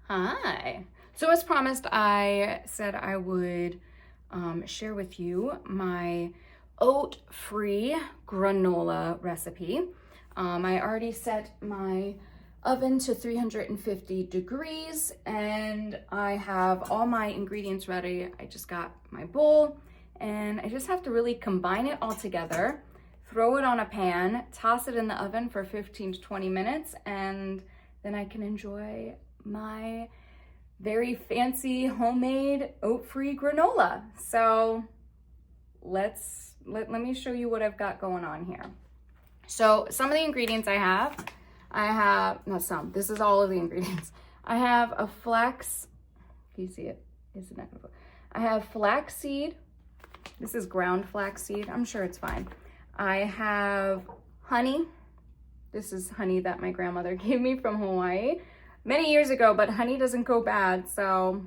Hi. So as promised, I said I would share with you my oat-free granola recipe. I already set my oven to 350 degrees and I have all my ingredients ready. I just got my bowl and I just have to really combine it all together, throw it on a pan, toss it in the oven for 15 to 20 minutes, and then I can enjoy my very fancy homemade oat-free granola. So let me show you what I've got going on here. So some of the ingredients not some, this is all of the ingredients. I have a flax, can you see it? Is it not gonna, I have flax seed. This is ground flax seed. I'm sure it's fine. I have honey. This is honey that my grandmother gave me from Hawaii many years ago, but honey doesn't go bad, so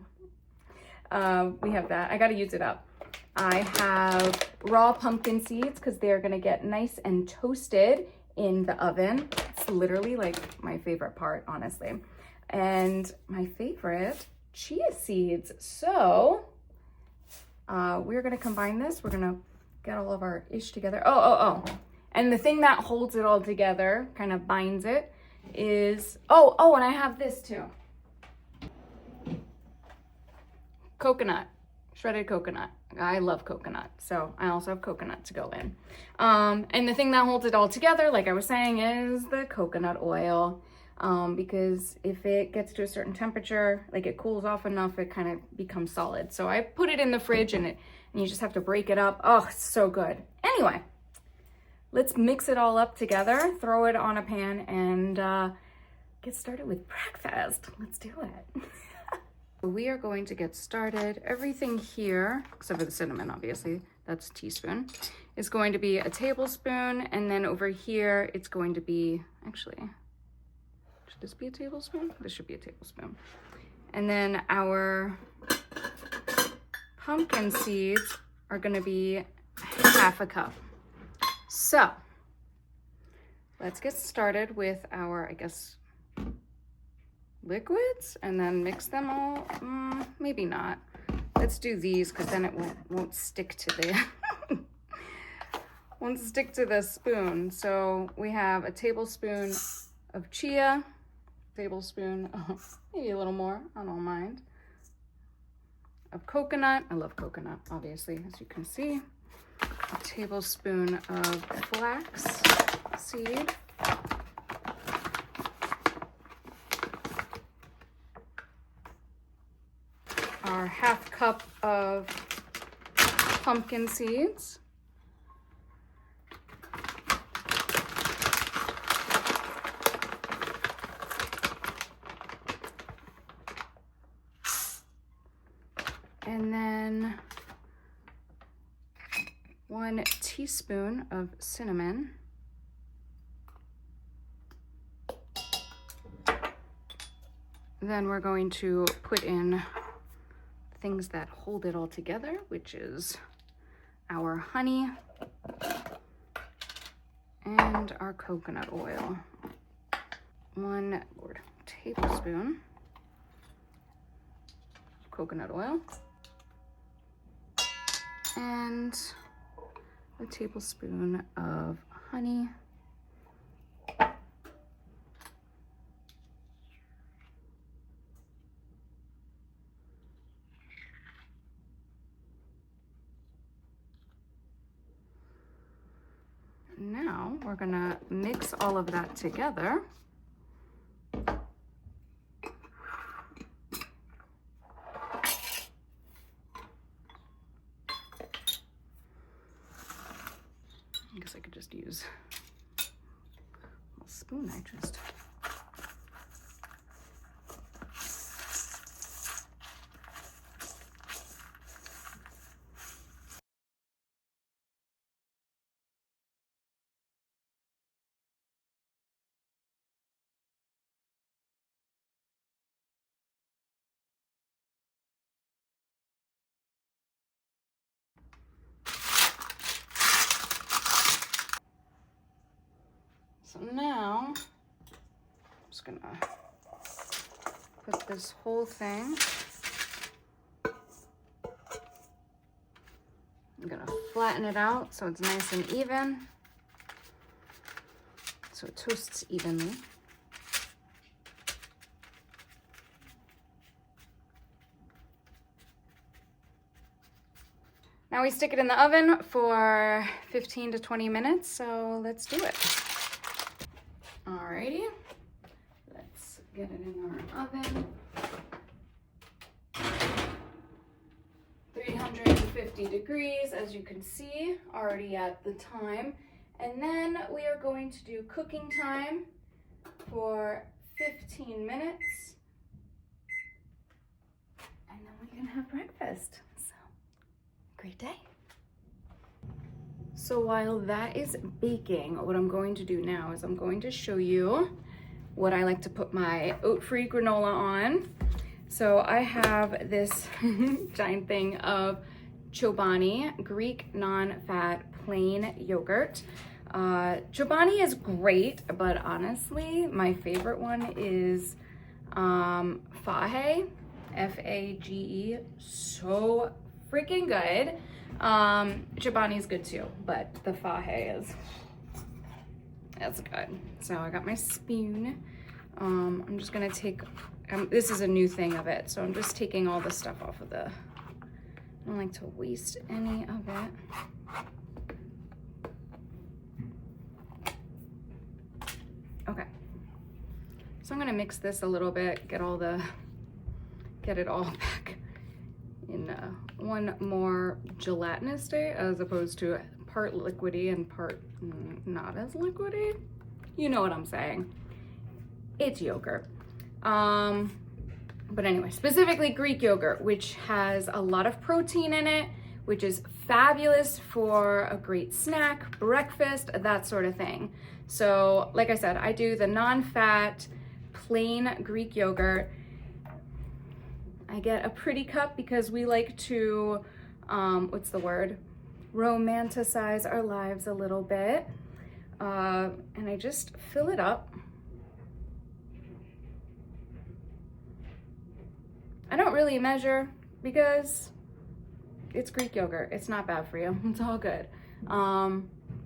we have that. I gotta use it up. I have raw pumpkin seeds because they're gonna get nice and toasted in the oven. It's literally like my favorite part, honestly. And my favorite, chia seeds. So we're gonna combine this. We're gonna get all of our ish together. Oh. And the thing that holds it all together, kind of binds it, is, and I have this too. Coconut, shredded coconut. I love coconut, so I also have coconut to go in. And the thing that holds it all together, like I was saying, is the coconut oil. Because if it gets to a certain temperature, like it cools off enough, it kind of becomes solid. So I put it in the fridge and you just have to break it up. Oh, it's so good. Anyway, let's mix it all up together, throw it on a pan, and get started with breakfast. Let's do it. We are going to get started. Everything here, except for the cinnamon, obviously, that's a teaspoon, is going to be a tablespoon. And then over here, it's going to be, actually, should this be a tablespoon? This should be a tablespoon. And then our pumpkin seeds are gonna be half a cup. So let's get started with our, I guess, liquids and then mix them all. Maybe not. Let's do these because then it won't stick to the won't stick to the spoon. So we have a tablespoon of chia, tablespoon, maybe a little more, I don't mind, of coconut. I love coconut, obviously, as you can see. A tablespoon of flax seed. Our half cup of pumpkin seeds. And then 1 teaspoon of cinnamon. Then we're going to put in things that hold it all together, which is our honey and our coconut oil. 1 tablespoon of coconut oil and a tablespoon of honey. Now we're gonna mix all of that together. I guess I could just use a spoon. So now I'm just gonna put this whole thing. I'm gonna flatten it out so it's nice and even, so it toasts evenly. Now we stick it in the oven for 15 to 20 minutes, so let's do it. Alrighty, let's get it in our oven. 350 degrees, as you can see, already at the time. And then we are going to do cooking time for 15 minutes. And then we can have breakfast. So, great day. So while that is baking, what I'm going to do now is I'm going to show you what I like to put my oat-free granola on. So I have this giant thing of Chobani Greek non-fat plain yogurt. Chobani is great, but honestly, my favorite one is Fage, F-A-G-E. So freaking good. Chobani is good too, but the Fage that's good. So I got my spoon. I'm just gonna take, this is a new thing of it, so I'm just taking all the stuff off of the, I don't like to waste any of it. Okay, so I'm gonna mix this a little bit, get it all back in one more gelatinous state, as opposed to part liquidy and part not as liquidy. You know what I'm saying. It's yogurt. But anyway, specifically Greek yogurt, which has a lot of protein in it, which is fabulous for a great snack, breakfast, that sort of thing. So like I said, I do the non-fat plain Greek yogurt. I get a pretty cup because we like to, what's the word? Romanticize our lives a little bit. And I just fill it up. I don't really measure because it's Greek yogurt. It's not bad for you. It's all good.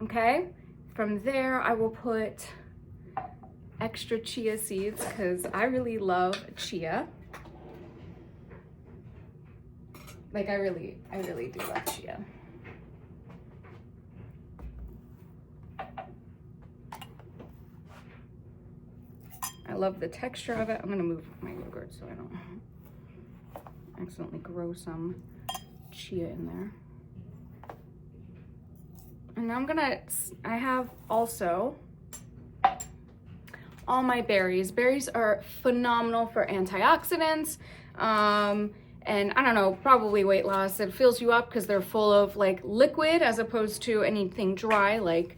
Okay. From there, I will put extra chia seeds because I really love chia. Like I really do love chia. I love the texture of it. I'm gonna move my yogurt so I don't accidentally grow some chia in there. And now I have also all my berries. Berries are phenomenal for antioxidants. And I don't know, probably weight loss. It fills you up because they're full of like liquid as opposed to anything dry like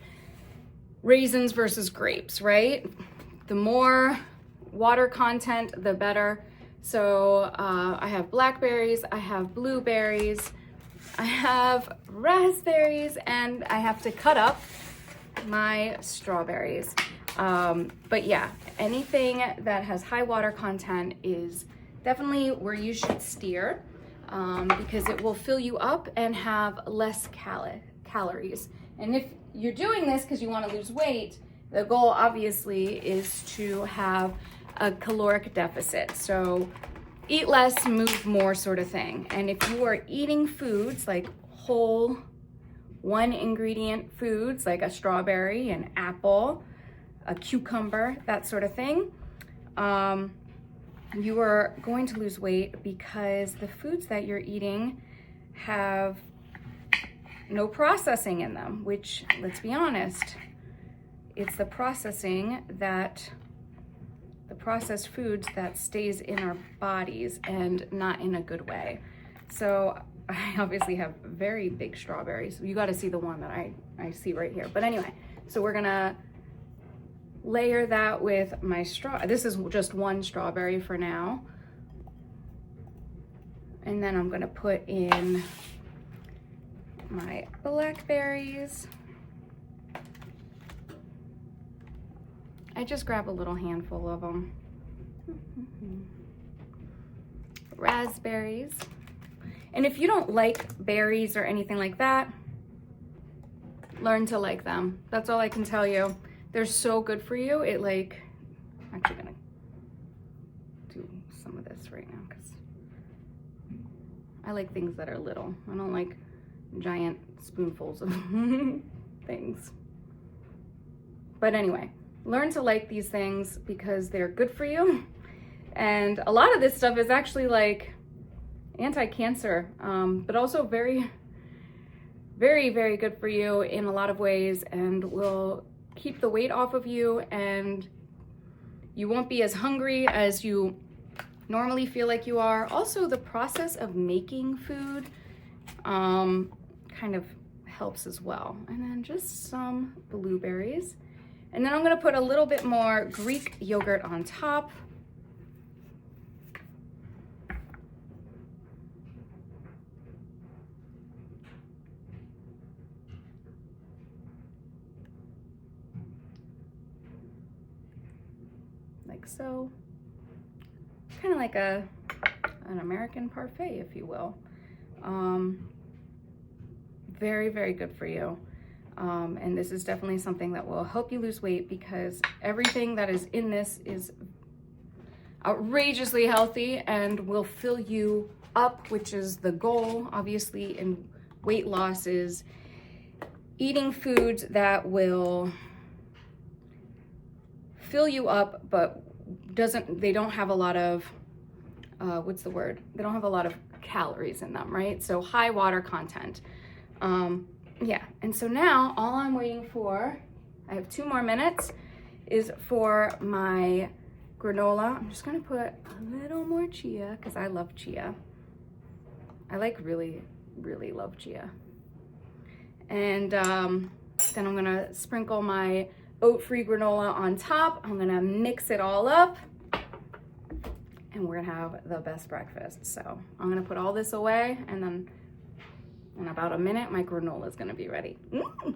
raisins versus grapes, right? The more water content, the better. So I have blackberries, I have blueberries, I have raspberries, and I have to cut up my strawberries. But yeah, anything that has high water content is definitely where you should steer because it will fill you up and have less calories. And if you're doing this because you want to lose weight, the goal obviously is to have a caloric deficit. So eat less, move more sort of thing. And if you are eating foods like whole, one ingredient foods like a strawberry, an apple, a cucumber, that sort of thing, you are going to lose weight because the foods that you're eating have no processing in them, which, let's be honest, it's the processed foods that stays in our bodies and not in a good way. So I obviously have very big strawberries. You got to see the one that I see right here. But anyway, so we're gonna layer that with my this is just one strawberry for now. And then I'm gonna put in my blackberries. I just grab a little handful of them. raspberries. And if you don't like berries or anything like that, learn to like them. That's all I can tell you. They're so good for you. I'm actually gonna do some of this right now because I like things that are little. I don't like giant spoonfuls of things. But anyway, learn to like these things because they're good for you. And a lot of this stuff is actually like anti-cancer, but also very, very, very good for you in a lot of ways, and will keep the weight off of you, and you won't be as hungry as you normally feel like you are. Also, the process of making food kind of helps as well. And then just some blueberries. And then I'm gonna put a little bit more Greek yogurt on top. Like so. Kind of like an American parfait, if you will. Very, very good for you. And this is definitely something that will help you lose weight because everything that is in this is outrageously healthy and will fill you up, which is the goal, obviously, in weight loss, is eating foods that will fill you up, but they don't have a lot of, what's the word? They don't have a lot of calories in them, right? So high water content. Yeah, and so now all I'm waiting for, I have 2 more minutes, is for my granola. I'm just gonna put a little more chia because I love chia. I like really, really love chia. And then I'm gonna sprinkle my oat-free granola on top. I'm gonna mix it all up and we're gonna have the best breakfast. So I'm gonna put all this away, and then in about a minute, my granola is gonna be ready. All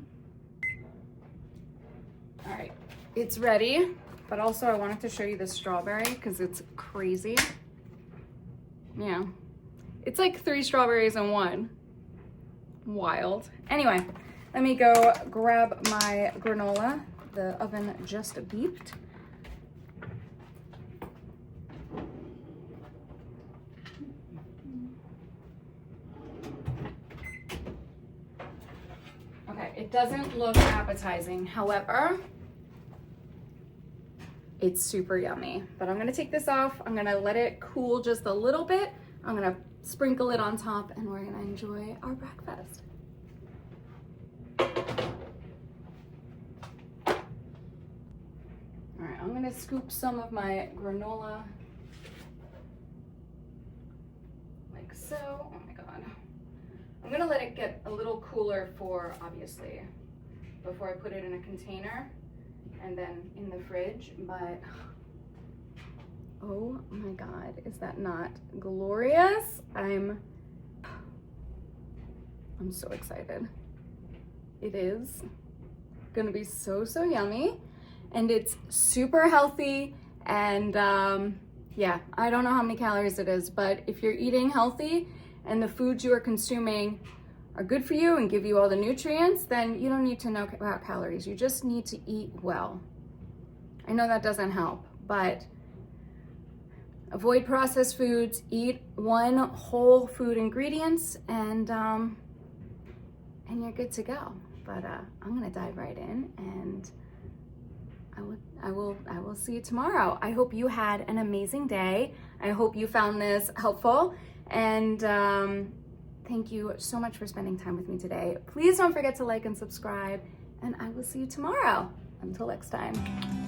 right, it's ready, but also I wanted to show you the strawberry because it's crazy. Yeah, it's like 3 strawberries in one. Wild. Anyway, let me go grab my granola. The oven just beeped. Okay, it doesn't look appetizing. However, it's super yummy. But I'm gonna take this off. I'm gonna let it cool just a little bit. I'm gonna sprinkle it on top and we're gonna enjoy our breakfast. All right, I'm gonna scoop some of my granola like so. Oh my God. I'm gonna let it get a little cooler obviously, before I put it in a container and then in the fridge, but oh my God, is that not glorious? I'm so excited. It is gonna be so, so yummy, and it's super healthy, and yeah, I don't know how many calories it is, but if you're eating healthy and the foods you are consuming are good for you and give you all the nutrients, then you don't need to know about calories. You just need to eat well. I know that doesn't help, but avoid processed foods, eat one whole food ingredients, and you're good to go. But I'm gonna dive right in, and I will see you tomorrow. I hope you had an amazing day. I hope you found this helpful, and thank you so much for spending time with me today. Please don't forget to like and subscribe, and I will see you tomorrow. Until next time.